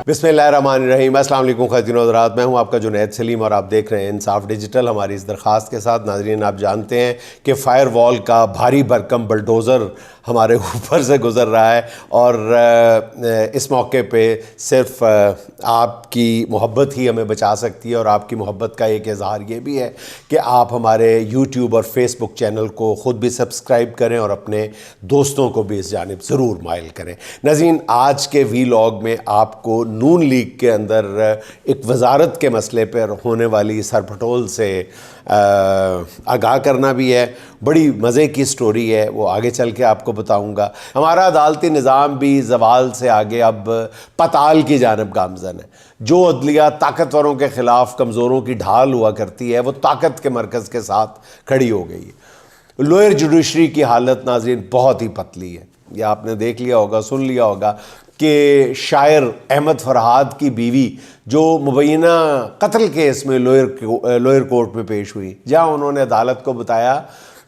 بسم اللہ الرحمن الرحیم۔ السلام علیکم خواتین و حضرات، میں ہوں آپ کا جنید سلیم اور آپ دیکھ رہے ہیں انصاف ڈیجیٹل۔ ہماری اس درخواست کے ساتھ ناظرین، آپ جانتے ہیں کہ فائر وال کا بھاری بھرکم بلڈوزر ہمارے اوپر سے گزر رہا ہے، اور اس موقع پہ صرف آپ کی محبت ہی ہمیں بچا سکتی ہے، اور آپ کی محبت کا ایک اظہار یہ بھی ہے کہ آپ ہمارے یوٹیوب اور فیس بک چینل کو خود بھی سبسکرائب کریں اور اپنے دوستوں کو بھی اس جانب ضرور مائل کریں۔ ناظرین، آج کے ویلاگ میں آپ کو نون لیگ کے اندر ایک وزارت کے مسئلے پر ہونے والی سرپٹول سے آگاہ کرنا بھی ہے۔ بڑی مزے کی سٹوری ہے، وہ آگے چل کے آپ کو بتاؤں گا۔ ہمارا عدالتی نظام بھی زوال سے آگے اب پتال کی جانب گامزن ہے۔ جو عدلیہ طاقتوروں کے خلاف کمزوروں کی ڈھال ہوا کرتی ہے، وہ طاقت کے مرکز کے ساتھ کھڑی ہو گئی ہے۔ لوئر جوڈیشری کی حالت ناظرین بہت ہی پتلی ہے۔ یہ آپ نے دیکھ لیا ہوگا، سن لیا ہوگا کہ شاعر احمد فرحاد کی بیوی جو مبینہ قتل کیس میں لوئر کورٹ میں پیش ہوئی، جہاں انہوں نے عدالت کو بتایا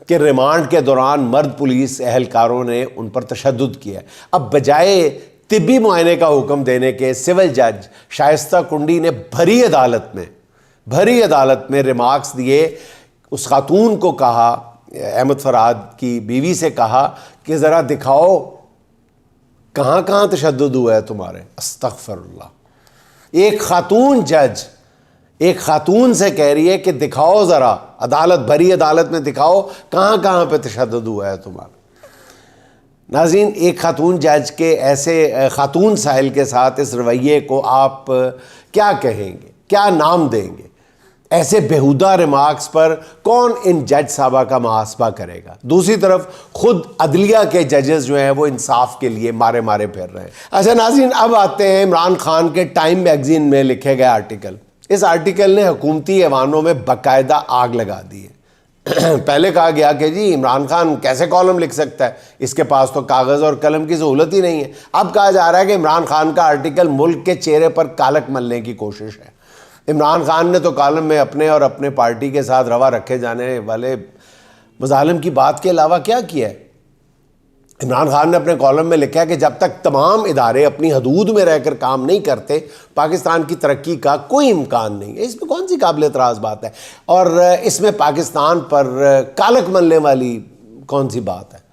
کہ ریمانڈ کے دوران مرد پولیس اہلکاروں نے ان پر تشدد کیا۔ اب بجائے طبی معائنے کا حکم دینے کے سول جج شائستہ کنڈی نے بھری عدالت میں ریمارکس دیے۔ اس خاتون کو کہا، احمد فرحاد کی بیوی سے کہا کہ ذرا دکھاؤ کہاں کہاں تشدد ہوا ہے تمہارے۔ استغفر اللہ۔ ایک خاتون جج ایک خاتون سے کہہ رہی ہے کہ دکھاؤ ذرا، بھری عدالت میں دکھاؤ کہاں کہاں پہ تشدد ہوا ہے تمہارا۔ ناظرین، ایک خاتون جج کے ایسے خاتون سائل کے ساتھ اس رویے کو آپ کیا کہیں گے، کیا نام دیں گے؟ ایسے بیہودہ ریمارکس پر کون ان جج صاحبہ کا محاسبہ کرے گا؟ دوسری طرف خود عدلیہ کے ججز جو ہیں وہ انصاف کے لیے مارے پھر رہے ہیں۔ اچھا ناظرین، اب آتے ہیں عمران خان کے ٹائم میگزین میں لکھے گئے آرٹیکل۔ اس آرٹیکل نے حکومتی ایوانوں میں باقاعدہ آگ لگا دی ہے۔ پہلے کہا گیا کہ جی عمران خان کیسے کالم لکھ سکتا ہے، اس کے پاس تو کاغذ اور قلم کی سہولت ہی نہیں ہے۔ اب کہا جا رہا ہے کہ عمران خان کا آرٹیکل ملک کے چہرے پر کالک ملنے کی کوشش ہے۔ عمران خان نے تو کالم میں اپنے اور اپنے پارٹی کے ساتھ روا رکھے جانے والے مظالم کی بات کے علاوہ کیا کیا ہے؟ عمران خان نے اپنے کالم میں لکھا ہے کہ جب تک تمام ادارے اپنی حدود میں رہ کر کام نہیں کرتے، پاکستان کی ترقی کا کوئی امکان نہیں ہے۔ اس میں کون سی قابل اعتراض بات ہے؟ اور اس میں پاکستان پر کالک ملنے والی کون سی بات ہے؟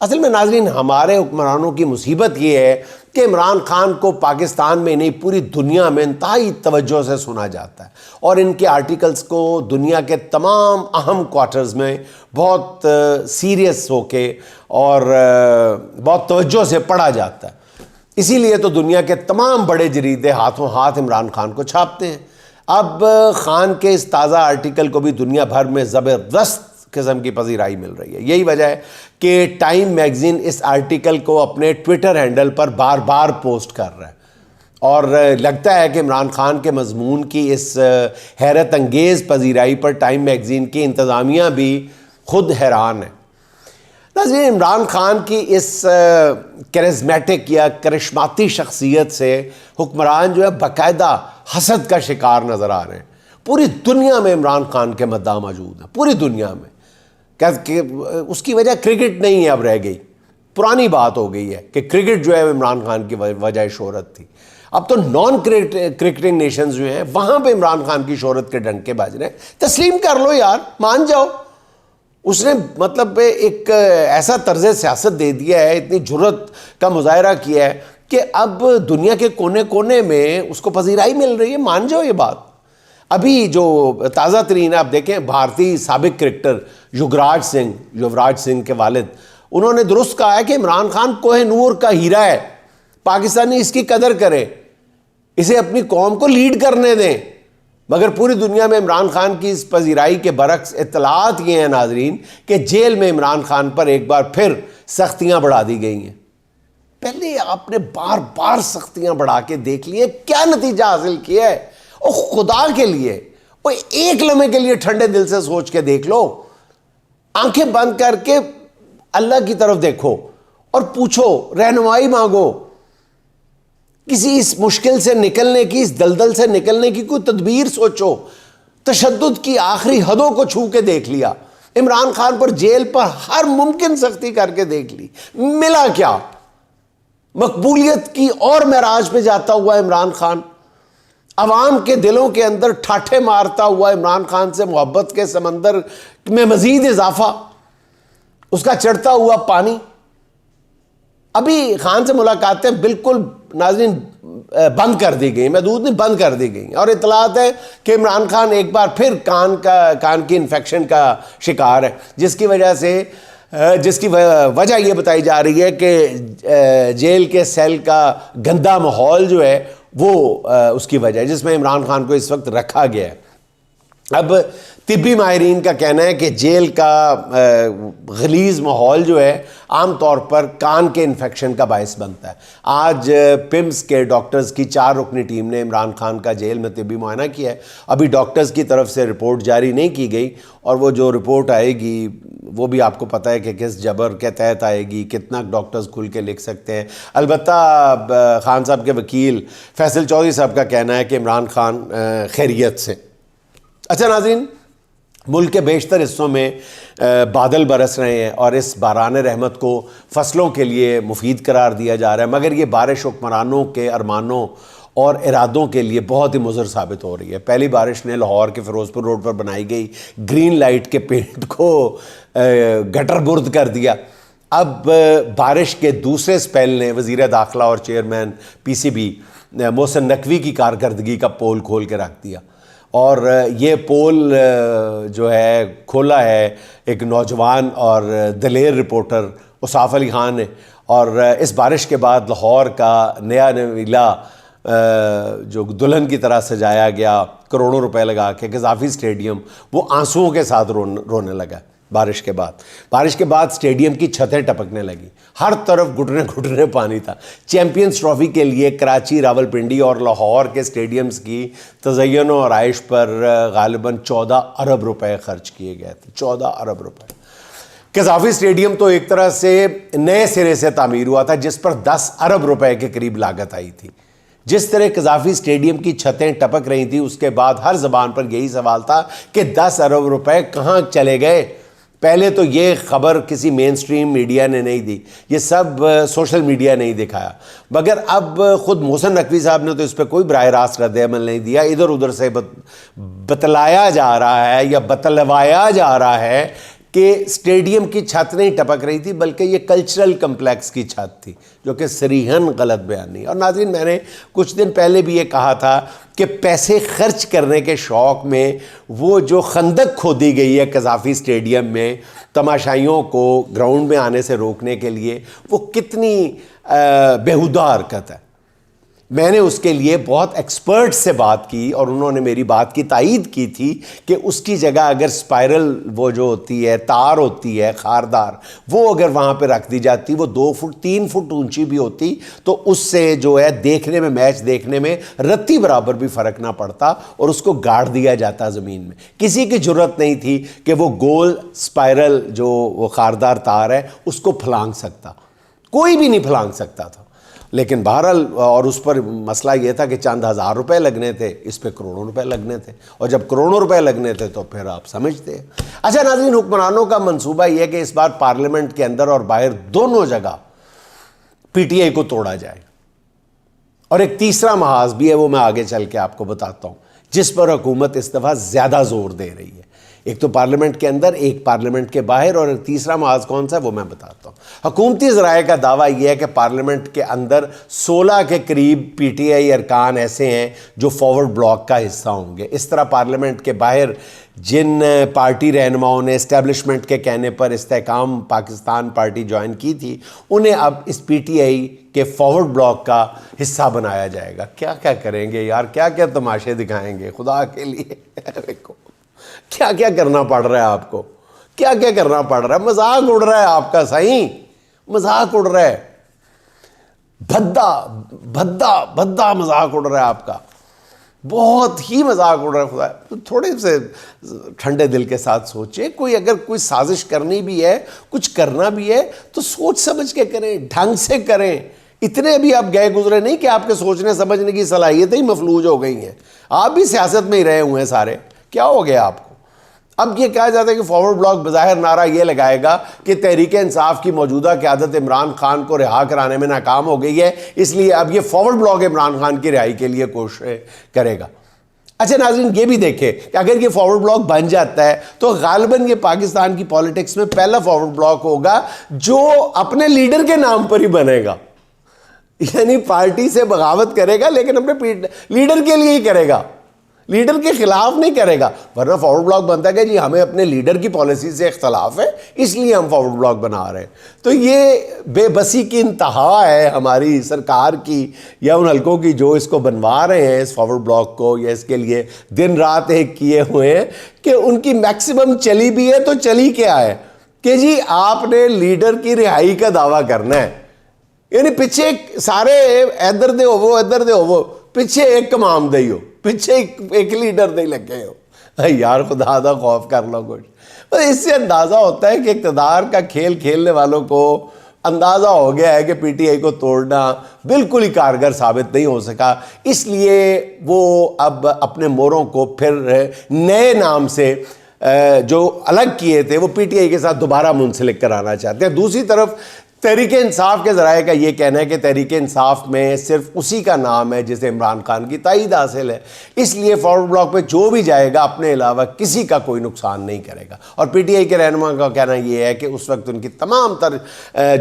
اصل میں ناظرین، ہمارے حکمرانوں کی مصیبت یہ ہے کہ عمران خان کو پاکستان میں نہیں پوری دنیا میں انتہائی توجہ سے سنا جاتا ہے، اور ان کے آرٹیکلز کو دنیا کے تمام اہم کوارٹرز میں بہت سیریس ہو کے اور بہت توجہ سے پڑھا جاتا ہے۔ اسی لیے تو دنیا کے تمام بڑے جریدے ہاتھوں ہاتھ عمران خان کو چھاپتے ہیں۔ اب خان کے اس تازہ آرٹیکل کو بھی دنیا بھر میں زبردست قسم کی پذیرائی مل رہی ہے۔ یہی وجہ ہے کہ ٹائم میگزین اس آرٹیکل کو اپنے ٹویٹر ہینڈل پر بار بار پوسٹ کر رہا ہے، اور لگتا ہے کہ عمران خان کے مضمون کی اس حیرت انگیز پذیرائی پر ٹائم میگزین کی انتظامیہ بھی خود حیران ہے۔ ناظرین، عمران خان کی اس کرزمیٹک یا کرشماتی شخصیت سے حکمران جو ہے باقاعدہ حسد کا شکار نظر آ رہے ہیں۔ پوری دنیا میں عمران خان کے مداح موجود ہیں، پوری دنیا میں۔ کہ اس کی وجہ کرکٹ نہیں ہے اب رہ گئی، پرانی بات ہو گئی ہے کہ کرکٹ جو ہے عمران خان کی وجہ شہرت تھی۔ اب تو نان کرکٹنگ نیشنز جو ہیں وہاں پہ عمران خان کی شہرت کے ڈنکے بج رہے ہیں۔ تسلیم کر لو یار، مان جاؤ۔ اس نے مطلب ایک ایسا طرز سیاست دے دیا ہے، اتنی جرت کا مظاہرہ کیا ہے کہ اب دنیا کے کونے کونے میں اس کو پذیرائی مل رہی ہے۔ مان جاؤ یہ بات۔ ابھی جو تازہ ترین آپ دیکھیں، بھارتی سابق کرکٹر یوراج سنگھ کے والد، انہوں نے درست کہا ہے کہ عمران خان کوہ نور کا ہیرا ہے، پاکستانی اس کی قدر کریں، اسے اپنی قوم کو لیڈ کرنے دیں۔ مگر پوری دنیا میں عمران خان کی اس پذیرائی کے برعکس اطلاعات یہ ہیں ناظرین کہ جیل میں عمران خان پر ایک بار پھر سختیاں بڑھا دی گئی ہیں۔ پہلے آپ نے بار بار سختیاں بڑھا کے دیکھ لیے، کیا نتیجہ حاصل کیا ہے؟ اور خدا کے لیے وہ ایک لمحے کے لیے ٹھنڈے دل سے سوچ کے دیکھ لو، آنکھیں بند کر کے اللہ کی طرف دیکھو اور پوچھو، رہنمائی مانگو، کسی اس مشکل سے نکلنے کی، اس دلدل سے نکلنے کی کوئی تدبیر سوچو۔ تشدد کی آخری حدوں کو چھو کے دیکھ لیا، عمران خان پر جیل پر ہر ممکن سختی کر کے دیکھ لی، ملا کیا؟ مقبولیت کی اور معراج پہ جاتا ہوا عمران خان، عوام کے دلوں کے اندر ٹھاٹھے مارتا ہوا عمران خان سے محبت کے سمندر میں مزید اضافہ، اس کا چڑھتا ہوا پانی۔ ابھی خان سے ملاقاتیں بالکل ناظرین بند کر دی گئی، محدود نہیں، بند کر دی گئی، اور اطلاعات ہے کہ عمران خان ایک بار پھر کان کی انفیکشن کا شکار ہے، جس کی وجہ یہ بتائی جا رہی ہے کہ جیل کے سیل کا گندا ماحول جو ہے وہ اس کی وجہ ہے، جس میں عمران خان کو اس وقت رکھا گیا ہے۔ اب طبی ماہرین کا کہنا ہے کہ جیل کا غلیظ ماحول جو ہے عام طور پر کان کے انفیکشن کا باعث بنتا ہے۔ آج پمس کے ڈاکٹرز کی 4 رکنی ٹیم نے عمران خان کا جیل میں طبی معائنہ کیا ہے۔ ابھی ڈاکٹرز کی طرف سے رپورٹ جاری نہیں کی گئی، اور وہ جو رپورٹ آئے گی وہ بھی آپ کو پتہ ہے کہ کس جبر کے تحت آئے گی، کتنا ڈاکٹرز کھل کے لکھ سکتے ہیں۔ البتہ خان صاحب کے وکیل فیصل چودھری صاحب کا کہنا ہے کہ عمران خان خیریت سے۔ اچھا ناظرین، ملک کے بیشتر حصوں میں بادل برس رہے ہیں، اور اس باران رحمت کو فصلوں کے لیے مفید قرار دیا جا رہا ہے، مگر یہ بارش حکمرانوں کے ارمانوں اور ارادوں کے لیے بہت ہی مضر ثابت ہو رہی ہے۔ پہلی بارش نے لاہور کے فیروز پور روڈ پر بنائی گئی گرین لائٹ کے پینٹ کو گٹر برد کر دیا۔ اب بارش کے دوسرے سپیل نے وزیر داخلہ اور chairman P C B Mohsin Naqvi کی کارکردگی کا پول کھول کے رکھ دیا، اور یہ پول جو ہے کھولا ہے ایک نوجوان اور دلیر رپورٹر اصاف علی خان نے، اور اس بارش کے بعد لاہور کا نیا نویلا جو دلہن کی طرح سجایا گیا کروڑوں روپے لگا کے قذافی اسٹیڈیم، وہ آنسوؤں کے ساتھ رونے لگا۔ بارش کے بعد اسٹیڈیم کی چھتیں ٹپکنے لگی، ہر طرف گھٹنے گھٹنے پانی تھا۔ چیمپئنز ٹرافی کے لیے کراچی، راولپنڈی اور لاہور کے اسٹیڈیمز کی تزئین و آرائش پر غالباً 14 ارب روپے خرچ کیے گئے تھے، 14 ارب روپے۔ قذافی اسٹیڈیم تو ایک طرح سے نئے سرے سے تعمیر ہوا تھا، جس پر 10 ارب روپے کے قریب لاگت آئی تھی۔ جس طرح قذافی اسٹیڈیم کی چھتیں ٹپک رہی تھیں، اس کے بعد ہر زبان پر یہی سوال تھا کہ 10 ارب روپے کہاں چلے گئے؟ پہلے تو یہ خبر کسی مین سٹریم میڈیا نے نہیں دی، یہ سب سوشل میڈیا نے ہی دکھایا، مگر اب خود محسن نقوی صاحب نے تو اس پہ کوئی براہ راست رد عمل نہیں دیا۔ ادھر ادھر سے بتلایا جا رہا ہے یا بتلوایا جا رہا ہے کہ اسٹیڈیم کی چھت نہیں ٹپک رہی تھی، بلکہ یہ کلچرل کمپلیکس کی چھت تھی، جو کہ صریحاً غلط بیانی۔ اور ناظرین، میں نے کچھ دن پہلے بھی یہ کہا تھا کہ پیسے خرچ کرنے کے شوق میں وہ جو خندق کھودی گئی ہے قذافی اسٹیڈیم میں تماشائیوں کو گراؤنڈ میں آنے سے روکنے کے لیے، وہ کتنی بیہودہ حرکت ہے۔ میں نے اس کے لیے بہت ایکسپرٹ سے بات کی، اور انہوں نے میری بات کی تائید کی تھی کہ اس کی جگہ اگر سپائرل وہ جو ہوتی ہے تار ہوتی ہے خاردار، وہ اگر وہاں پہ رکھ دی جاتی، وہ 2 فٹ 3 فٹ اونچی بھی ہوتی، تو اس سے جو ہے دیکھنے میں، میچ دیکھنے میں رتی برابر بھی فرق نہ پڑتا، اور اس کو گاڑ دیا جاتا زمین میں۔ کسی کی جرت نہیں تھی کہ وہ گول سپائرل جو وہ خاردار تار ہے اس کو پھلانگ سکتا، کوئی بھی نہیں پھلانگ سکتا تھا۔ لیکن بہرحال، اور اس پر مسئلہ یہ تھا کہ چند ہزار روپے لگنے تھے، اس پہ کروڑوں روپے لگنے تھے، اور جب کروڑوں روپے لگنے تھے تو پھر آپ سمجھتے ہیں۔ اچھا ناظرین، حکمرانوں کا منصوبہ یہ ہے کہ اس بار پارلیمنٹ کے اندر اور باہر دونوں جگہ پی ٹی آئی کو توڑا جائے، اور ایک تیسرا محاذ بھی ہے، وہ میں آگے چل کے آپ کو بتاتا ہوں، جس پر حکومت اس دفعہ زیادہ زور دے رہی ہے۔ ایک تو پارلیمنٹ کے اندر، ایک پارلیمنٹ کے باہر، اور ایک تیسرا محاذ کون سا ہے وہ میں بتاتا ہوں۔ حکومتی ذرائع کا دعویٰ یہ ہے کہ پارلیمنٹ کے اندر 16 کے قریب پی ٹی آئی ارکان ایسے ہیں جو فارورڈ بلاک کا حصہ ہوں گے۔ اس طرح پارلیمنٹ کے باہر جن پارٹی رہنماؤں نے اسٹیبلشمنٹ کے کہنے پر استحکام پاکستان پارٹی جوائن کی تھی، انہیں اب اس پی ٹی آئی کے فارورڈ بلاک کا حصہ بنایا جائے گا۔ کیا کیا کریں گے یار، کیا کیا تماشے دکھائیں گے خدا کے لیے۔ کیا کیا کرنا پڑ رہا ہے آپ کو، کیا کیا کرنا پڑ رہا ہے، مذاق اڑ رہا ہے آپ کا، صحیح مذاق اڑ رہا ہے، بھدا مذاق اڑ رہا ہے آپ کا، بہت ہی مذاق اڑ رہا ہے۔ خدا تھوڑے سے ٹھنڈے دل کے ساتھ سوچیں، کوئی اگر کوئی سازش کرنی بھی ہے، کچھ کرنا بھی ہے تو سوچ سمجھ کے کریں، ڈھنگ سے کریں۔ اتنے بھی آپ گئے گزرے نہیں کہ آپ کے سوچنے سمجھنے کی صلاحیتیں ہی مفلوج ہو گئی ہیں۔ آپ بھی سیاست میں ہی رہے ہوئے ہیں سارے، کیا ہو گیا آپ کو؟ اب یہ کہا جاتا ہے کہ فارورڈ بلاک بظاہر نعرہ یہ لگائے گا کہ تحریک انصاف کی موجودہ قیادت عمران خان کو رہا کرانے میں ناکام ہو گئی ہے، اس لیے اب یہ فارورڈ بلاک عمران خان کی رہائی کے لیے کوشش کرے گا۔ اچھا ناظرین یہ بھی دیکھیں کہ اگر یہ فارورڈ بلاک بن جاتا ہے تو غالباً یہ پاکستان کی پالیٹکس میں پہلا فارورڈ بلاک ہوگا جو اپنے لیڈر کے نام پر ہی بنے گا، یعنی پارٹی سے بغاوت کرے گا لیکن اپنے لیڈر کے لیے ہی کرے گا، لیڈر کے خلاف نہیں کرے گا۔ ورنہ فارورڈ بلاک بنتا ہے کہ جی ہمیں اپنے لیڈر کی پالیسی سے اختلاف ہے اس لیے ہم فارورڈ بلاک بنا رہے ہیں۔ تو یہ بے بسی کی انتہا ہے ہماری سرکار کی یا ان حلقوں کی جو اس کو بنوا رہے ہیں اس فارورڈ بلاک کو، یا اس کے لیے دن رات ایک کیے ہوئے ہیں کہ ان کی میکسیمم چلی بھی ہے تو چلی کیا ہے کہ جی آپ نے لیڈر کی رہائی کا دعویٰ کرنا ہے، یعنی پیچھے سارے ادھر دے ہو ادھر دے ہو، پیچھے ایک کمام دئی ہو، پیچھے ایک لیڈر نہیں لگے ہو۔ یار خدا دا خوف کر لو کچھ۔ اس سے اندازہ ہوتا ہے کہ اقتدار کا کھیل کھیلنے والوں کو اندازہ ہو گیا ہے کہ پی ٹی آئی کو توڑنا بالکل ہی کارگر ثابت نہیں ہو سکا، اس لیے وہ اب اپنے موروں کو پھر نئے نام سے جو الگ کیے تھے وہ پی ٹی آئی کے ساتھ دوبارہ منسلک کرانا چاہتے ہیں۔ دوسری طرف تحریک انصاف کے ذرائع کا یہ کہنا ہے کہ تحریک انصاف میں صرف اسی کا نام ہے جسے عمران خان کی تائید حاصل ہے، اس لیے فارورڈ بلاک پہ جو بھی جائے گا اپنے علاوہ کسی کا کوئی نقصان نہیں کرے گا۔ اور پی ٹی آئی کے رہنما کا کہنا یہ ہے کہ اس وقت ان کی تمام تر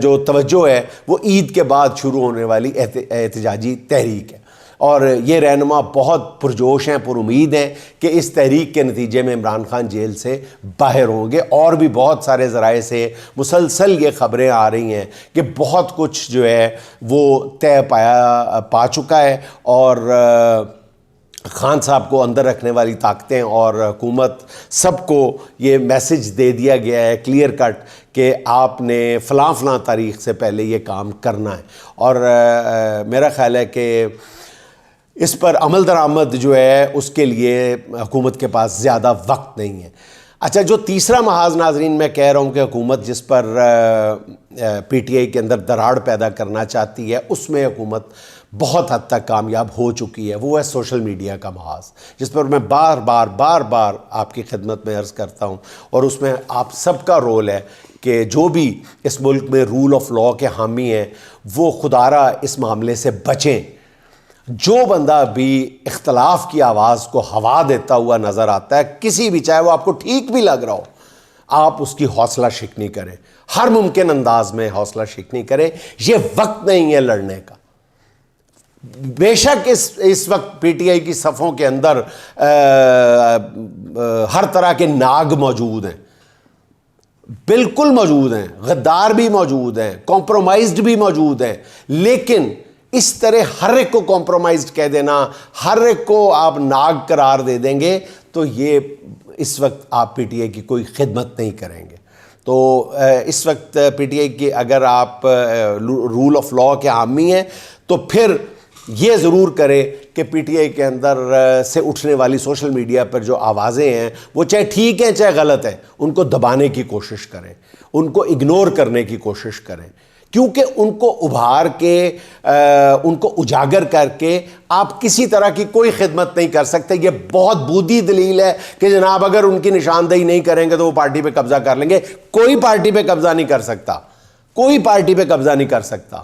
جو توجہ ہے وہ عید کے بعد شروع ہونے والی احتجاجی تحریک ہے، اور یہ رہنما بہت پرجوش ہیں، پر امید ہیں کہ اس تحریک کے نتیجے میں عمران خان جیل سے باہر ہوں گے۔ اور بھی بہت سارے ذرائع سے مسلسل یہ خبریں آ رہی ہیں کہ بہت کچھ جو ہے وہ طے پا چکا ہے، اور خان صاحب کو اندر رکھنے والی طاقتیں اور حکومت سب کو یہ میسج دے دیا گیا ہے کلیئر کٹ کہ آپ نے فلاں فلاں تاریخ سے پہلے یہ کام کرنا ہے، اور میرا خیال ہے کہ اس پر عمل درآمد جو ہے اس کے لیے حکومت کے پاس زیادہ وقت نہیں ہے۔ اچھا جو تیسرا محاذ ناظرین میں کہہ رہا ہوں کہ حکومت جس پر پی ٹی آئی کے اندر دراڑ پیدا کرنا چاہتی ہے اس میں حکومت بہت حد تک کامیاب ہو چکی ہے، وہ ہے سوشل میڈیا کا محاذ، جس پر میں بار بار آپ کی خدمت میں عرض کرتا ہوں، اور اس میں آپ سب کا رول ہے کہ جو بھی اس ملک میں رول آف لاء کے حامی ہیں وہ خدارہ اس معاملے سے بچیں۔ جو بندہ بھی اختلاف کی آواز کو ہوا دیتا ہوا نظر آتا ہے، کسی بھی، چاہے وہ آپ کو ٹھیک بھی لگ رہا ہو، آپ اس کی حوصلہ شکنی کریں، ہر ممکن انداز میں حوصلہ شکنی کریں۔ یہ وقت نہیں ہے لڑنے کا۔ بے شک اس وقت پی ٹی آئی کی صفوں کے اندر ہر طرح کے ناگ موجود ہیں، بالکل موجود ہیں، غدار بھی موجود ہیں، کمپرومائزڈ بھی موجود ہیں، لیکن اس طرح ہر ایک کو کمپرومائزڈ کہہ دینا، ہر ایک کو آپ ناگ قرار دے دیں گے تو یہ اس وقت آپ پی ٹی آئی کی کوئی خدمت نہیں کریں گے۔ تو اس وقت پی ٹی آئی کی اگر آپ رول آف لاء کے حامی ہیں تو پھر یہ ضرور کرے کہ پی ٹی آئی کے اندر سے اٹھنے والی سوشل میڈیا پر جو آوازیں ہیں وہ چاہے ٹھیک ہیں چاہے غلط ہیں، ان کو دبانے کی کوشش کریں، ان کو اگنور کرنے کی کوشش کریں، کیونکہ ان کو ابھار کے ان کو اجاگر کر کے آپ کسی طرح کی کوئی خدمت نہیں کر سکتے۔ یہ بہت بودھی دلیل ہے کہ جناب اگر ان کی نشاندہی نہیں کریں گے تو وہ پارٹی پہ قبضہ کر لیں گے۔ کوئی پارٹی پہ قبضہ نہیں کر سکتا، کوئی پارٹی پہ قبضہ نہیں کر سکتا۔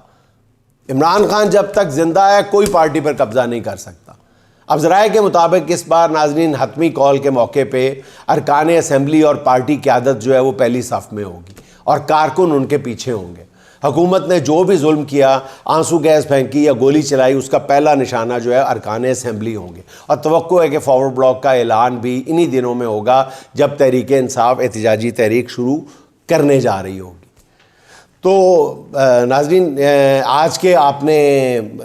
عمران خان جب تک زندہ ہے کوئی پارٹی پر قبضہ نہیں کر سکتا۔ اب ذرائع کے مطابق اس بار ناظرین حتمی کال کے موقع پہ ارکان اسمبلی اور پارٹی قیادت جو ہے وہ پہلی صف میں ہوگی اور کارکن ان کے پیچھے ہوں گے۔ حکومت نے جو بھی ظلم کیا، آنسو گیس پھینکی یا گولی چلائی، اس کا پہلا نشانہ جو ہے ارکان اسمبلی ہوں گے، اور توقع ہے کہ فارورڈ بلاک کا اعلان بھی انہی دنوں میں ہوگا جب تحریک انصاف احتجاجی تحریک شروع کرنے جا رہی ہوگی۔ تو ناظرین آج کے آپ نے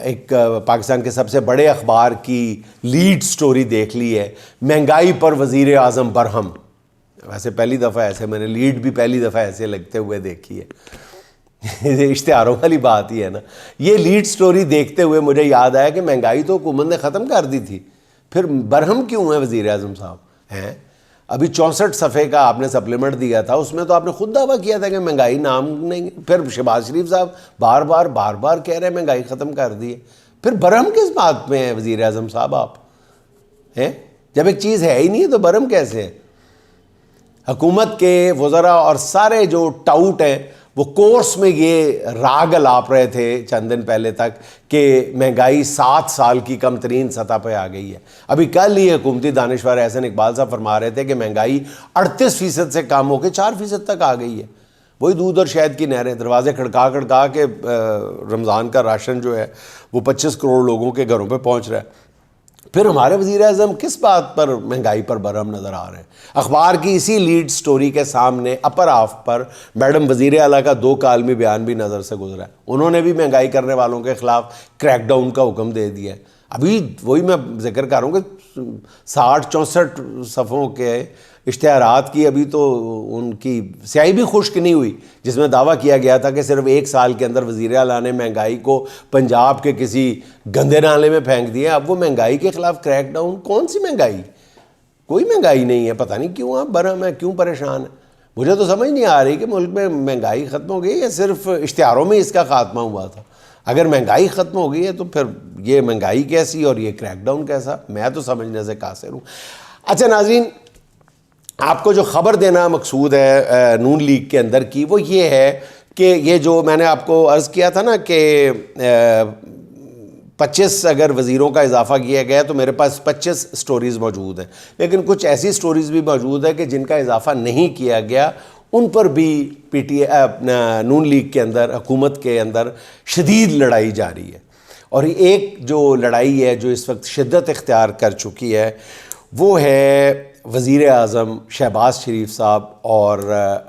ایک پاکستان کے سب سے بڑے اخبار کی لیڈ سٹوری دیکھ لی ہے، مہنگائی پر وزیر اعظم برہم۔ ویسے پہلی دفعہ ایسے میں نے لیڈ بھی پہلی دفعہ ایسے لگتے ہوئے دیکھی ہے، اشتہاروں والی بات ہی ہے نا۔ یہ لیڈ سٹوری دیکھتے ہوئے مجھے یاد آیا کہ مہنگائی تو حکومت نے ختم کر دی تھی، پھر برہم کیوں ہیں وزیر اعظم صاحب ہیں؟ ابھی 64 صفحے کا آپ نے سپلیمنٹ دیا تھا، اس میں تو آپ نے خود دعویٰ کیا تھا کہ مہنگائی نام نہیں، پھر شہباز شریف صاحب بار بار کہہ رہے ہیں مہنگائی ختم کر دی ہے، پھر برہم کس بات میں ہیں وزیر اعظم صاحب آپ ہیں؟ جب ایک چیز ہے ہی نہیں ہے تو برہم کیسے ہے؟ حکومت کے وزراء اور سارے جو ٹاؤٹ ہیں وہ کورس میں یہ راگ الاپ رہے تھے چند دن پہلے تک کہ مہنگائی 7 سال کی کم ترین سطح پہ آ گئی ہے. ابھی کل ہی حکومتی دانشور احسن اقبال صاحب فرما رہے تھے کہ مہنگائی 38% سے کم ہو کے 4% تک آ گئی ہے. وہی دودھ اور شہد کی نہریں, دروازے کھڑکا کے رمضان کا راشن جو ہے وہ 25 کروڑ لوگوں کے گھروں پہ پہنچ رہا ہے. پھر ہمارے وزیر اعظم کس بات پر مہنگائی پر برہم نظر آ رہے ہیں؟ اخبار کی اسی لیڈ سٹوری کے سامنے اپر آف پر میڈم وزیر اعلیٰ کا 2 کالمی بیان بھی نظر سے گزرا ہے. انہوں نے بھی مہنگائی کرنے والوں کے خلاف کریک ڈاؤن کا حکم دے دیا ہے. ابھی وہی میں ذکر کر رہا ہوں کہ 60-64 صفحوں کے اشتہارات کی ابھی تو ان کی سیاہی بھی خشک نہیں ہوئی, جس میں دعویٰ کیا گیا تھا کہ صرف 1 سال کے اندر وزیر اعلیٰ نے مہنگائی کو پنجاب کے کسی گندے نالے میں پھینک دیا. اب وہ مہنگائی کے خلاف کریک ڈاؤن, کون سی مہنگائی؟ کوئی مہنگائی نہیں ہے. پتہ نہیں کیوں آپ برہم ہیں, کیوں پریشان ہیں. مجھے تو سمجھ نہیں آ رہی کہ ملک میں مہنگائی ختم ہو گئی یا صرف اشتہاروں میں اس کا خاتمہ ہوا تھا. اگر مہنگائی ختم ہو گئی ہے تو پھر یہ مہنگائی کیسی اور یہ کریک ڈاؤن کیسا؟ میں تو سمجھنے سے قاصر ہوں. اچھا ناظرین, آپ کو جو خبر دینا مقصود ہے نون لیگ کے اندر کی وہ یہ ہے کہ یہ جو میں نے آپ کو عرض کیا تھا نا کہ 25 اگر وزیروں کا اضافہ کیا گیا تو میرے پاس 25 سٹوریز موجود ہیں, لیکن کچھ ایسی سٹوریز بھی موجود ہے کہ جن کا اضافہ نہیں کیا گیا, ان پر بھی نون لیگ کے اندر, حکومت کے اندر شدید لڑائی جاری ہے. اور ایک جو لڑائی ہے جو اس وقت شدت اختیار کر چکی ہے وہ ہے وزیر اعظم شہباز شریف صاحب اور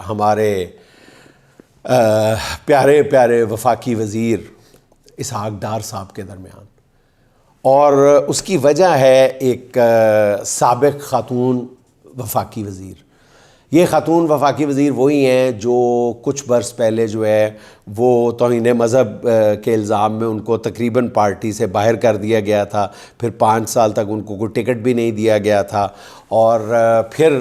ہمارے پیارے پیارے وفاقی وزیر اسحاق ڈار صاحب کے درمیان. اور اس کی وجہ ہے ایک سابق خاتون وفاقی وزیر. یہ خاتون وفاقی وزیر وہی ہیں جو کچھ برس پہلے جو ہے وہ توہین مذہب کے الزام میں ان کو تقریباً پارٹی سے باہر کر دیا گیا تھا. پھر 5 سال تک ان کو کوئی ٹکٹ بھی نہیں دیا گیا تھا, اور پھر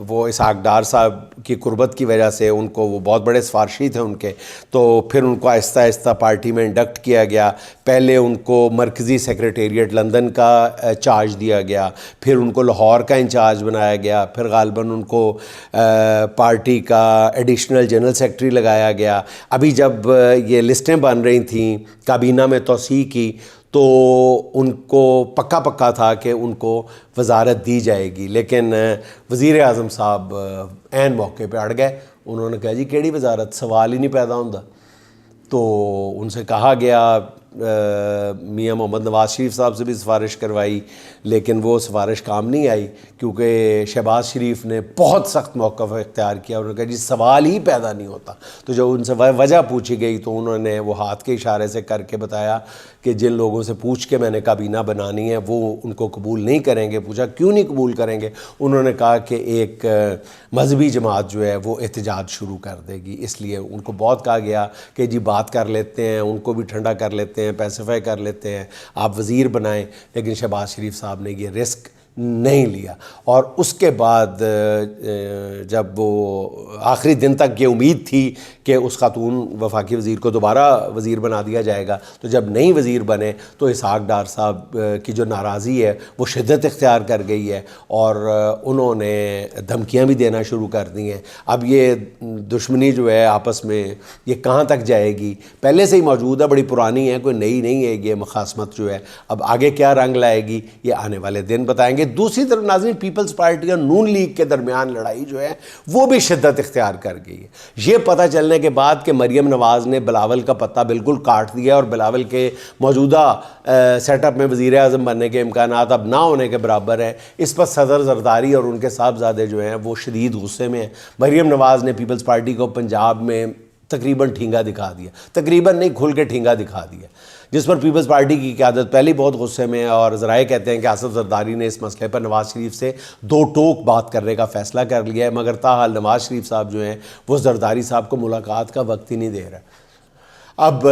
وہ اسحاق ڈار صاحب کی قربت کی وجہ سے ان کو, وہ بہت بڑے سفارشی تھے ان کے, تو پھر ان کو آہستہ آہستہ پارٹی میں انڈکٹ کیا گیا. پہلے ان کو مرکزی سیکریٹریٹ لندن کا چارج دیا گیا, پھر ان کو لاہور کا انچارج بنایا گیا, پھر غالباً ان کو پارٹی کا ایڈیشنل جنرل سیکرٹری لگایا گیا. ابھی جب یہ لسٹیں بن رہی تھیں کابینہ میں توسیع کی تو ان کو پکا تھا کہ ان کو وزارت دی جائے گی, لیکن وزیر اعظم صاحب عین موقع پہ اڑ گئے. انہوں نے کہا جی کیڑی وزارت, سوال ہی نہیں پیدا ہوتا. تو ان سے کہا گیا, میاں محمد نواز شریف صاحب سے بھی سفارش کروائی, لیکن وہ سفارش کام نہیں آئی کیونکہ شہباز شریف نے بہت سخت موقف اختیار کیا. انہوں نے کہا جی سوال ہی پیدا نہیں ہوتا. تو جب ان سے وجہ پوچھی گئی تو انہوں نے وہ ہاتھ کے اشارے سے کر کے بتایا کہ جن لوگوں سے پوچھ کے میں نے کابینہ بنانی ہے وہ ان کو قبول نہیں کریں گے. پوچھا کیوں نہیں قبول کریں گے؟ انہوں نے کہا کہ ایک مذہبی جماعت جو ہے وہ احتجاج شروع کر دے گی, اس لیے ان کو بہت کہا گیا کہ جی بات کر لیتے ہیں, ان کو بھی ٹھنڈا کر لیتے ہیں, پیسیفائی کر لیتے ہیں, آپ وزیر بنائیں. لیکن شہباز شریف صاحب نے یہ رسک نہیں لیا. اور اس کے بعد جب وہ آخری دن تک یہ امید تھی کہ اس خاتون وفاقی وزیر کو دوبارہ وزیر بنا دیا جائے گا, تو جب نہیں وزیر بنے تو اسحاق ڈار صاحب کی جو ناراضی ہے وہ شدت اختیار کر گئی ہے, اور انہوں نے دھمکیاں بھی دینا شروع کر دی ہیں. اب یہ دشمنی جو ہے آپس میں یہ کہاں تک جائے گی؟ پہلے سے ہی موجود ہے, بڑی پرانی ہے, کوئی نئی نہیں ہے یہ مخاصمت جو ہے. اب آگے کیا رنگ لائے گی یہ آنے والے دن بتائیں گے. دوسری طرف ناظرین, پیپلز پارٹی اور نون لیگ کے درمیان لڑائی جو ہے وہ بھی شدت اختیار کر گئی ہے. یہ پتہ چلنے کے بعد کہ مریم نواز نے بلاول کا پتہ بالکل کاٹ دیا اور بلاول کے موجودہ سیٹ اپ میں وزیر اعظم بننے کے امکانات اب نہ ہونے کے برابر ہے, اس پر صدر زرداری اور ان کے صاحبزادے جو ہیں وہ شدید غصے میں ہیں. مریم نواز نے پیپلز پارٹی کو پنجاب میں تقریباً ٹھینگا دکھا دیا, تقریباً نہیں کھل کے ٹھینگا دکھا دیا, جس پر پیپلز پارٹی کی قیادت پہلے بہت غصے میں ہے. اور ذرائع کہتے ہیں کہ آصف زرداری نے اس مسئلے پر نواز شریف سے 2 ٹوک بات کرنے کا فیصلہ کر لیا ہے, مگر تاحال نواز شریف صاحب جو ہیں وہ زرداری صاحب کو ملاقات کا وقت ہی نہیں دے رہا. اب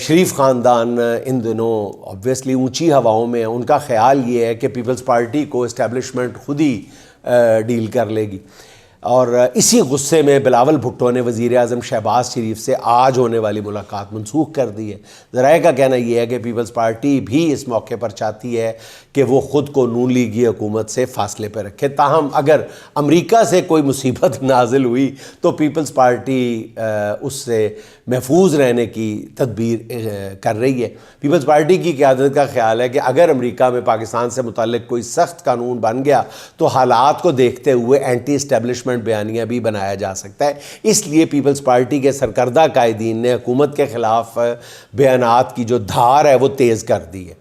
شریف خاندان ان دنوں obviously اونچی ہواؤں میں, ان کا خیال یہ ہے کہ پیپلز پارٹی کو اسٹیبلشمنٹ خود ہی ڈیل کر لے گی. اور اسی غصے میں بلاول بھٹو نے وزیر اعظم شہباز شریف سے آج ہونے والی ملاقات منسوخ کر دی ہے۔ ذرائع کا کہنا یہ ہے کہ پیپلز پارٹی بھی اس موقع پر چاہتی ہے کہ وہ خود کو نون لیگی حکومت سے فاصلے پہ رکھے، تاہم اگر امریکہ سے کوئی مصیبت نازل ہوئی تو پیپلز پارٹی اس سے محفوظ رہنے کی تدبیر کر رہی ہے۔ پیپلز پارٹی کی قیادت کا خیال ہے کہ اگر امریکہ میں پاکستان سے متعلق کوئی سخت قانون بن گیا تو حالات کو دیکھتے ہوئے اینٹی اسٹیبلشمنٹ بیانیہ بھی بنایا جا سکتا ہے۔ اس لیے پیپلز پارٹی کے سرکردہ قائدین نے حکومت کے خلاف بیانات کی جو دھار ہے وہ تیز کر دی ہے۔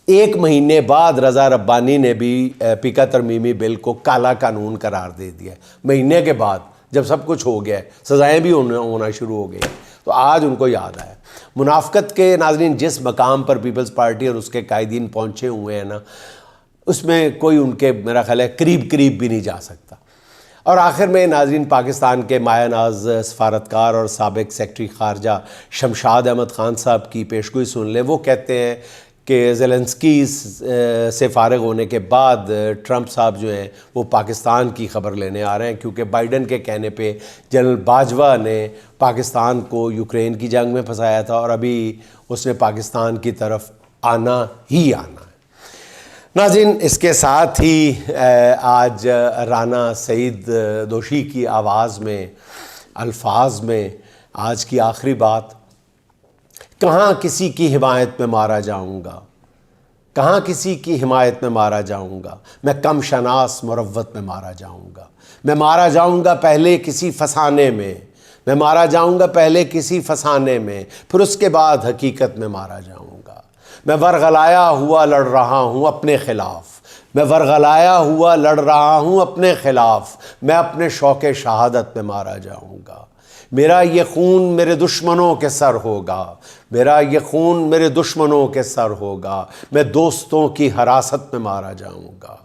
ایک مہینے بعد رضا ربانی نے بھی پیکا ترمیمی بل کو کالا قانون قرار دے دیا ہے، مہینے کے بعد جب سب کچھ ہو گیا ہے، سزائیں بھی ہونا شروع ہو گئی ہیں، تو آج ان کو یاد آیا۔ منافقت کے ناظرین جس مقام پر پیپلز پارٹی اور اس کے قائدین پہنچے ہوئے ہیں نا، اس میں کوئی ان کے میرا خیال ہے قریب بھی نہیں جا سکتا۔ اور آخر میں ناظرین پاکستان کے مایہ ناز سفارتکار اور سابق سیکرٹری خارجہ شمشاد احمد خان صاحب کی پیشگوئی سن لیں۔ وہ کہتے ہیں کہ زیلنسکی سے فارغ ہونے کے بعد ٹرمپ صاحب جو ہیں وہ پاکستان کی خبر لینے آ رہے ہیں، کیونکہ بائیڈن کے کہنے پہ جنرل باجوہ نے پاکستان کو یوکرین کی جنگ میں پھنسایا تھا اور ابھی اس نے پاکستان کی طرف آنا ہی آنا ہے۔ ناظرین اس کے ساتھ ہی آج رانا سعید دوشی کی آواز میں، الفاظ میں آج کی آخری بات: کہاں کسی کی حمایت میں مارا جاؤں گا، کہاں کسی کی حمایت میں مارا جاؤں گا، میں کم شناس مروت میں مارا جاؤں گا، میں مارا جاؤں گا پہلے کسی فسانے میں، میں مارا جاؤں گا پہلے کسی فسانے میں، پھر اس کے بعد حقیقت میں مارا جاؤں گا۔ میں ورغلایا ہوا لڑ رہا ہوں اپنے خلاف، میں ورغلایا ہوا لڑ رہا ہوں اپنے خلاف، میں اپنے شوق شہادت میں مارا جاؤں گا۔ میرا یہ خون میرے دشمنوں کے سر ہوگا، میرا یہ خون میرے دشمنوں کے سر ہوگا، میں دوستوں کی حراست میں مارا جاؤں گا۔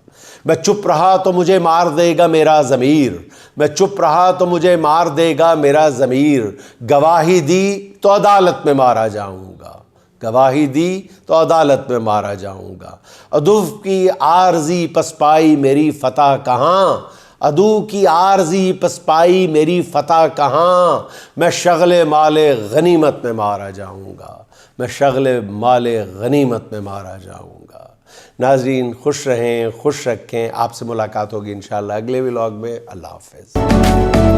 میں چپ رہا تو مجھے مار دے گا میرا ضمیر، میں چپ رہا تو مجھے مار دے گا میرا ضمیر، گواہی دی تو عدالت میں مارا جاؤں گا، گواہی دی تو عدالت میں مارا جاؤں گا۔ عدو کی عارضی پسپائی میری فتح کہاں، عدو کی عارضی پسپائی میری فتح کہاں، میں شغل مال غنیمت میں مارا جاؤں گا، میں شغل مال غنیمت میں مارا جاؤں گا۔ ناظرین خوش رہیں، خوش رکھیں، آپ سے ملاقات ہوگی انشاءاللہ اگلے ولاگ میں۔ اللہ حافظ۔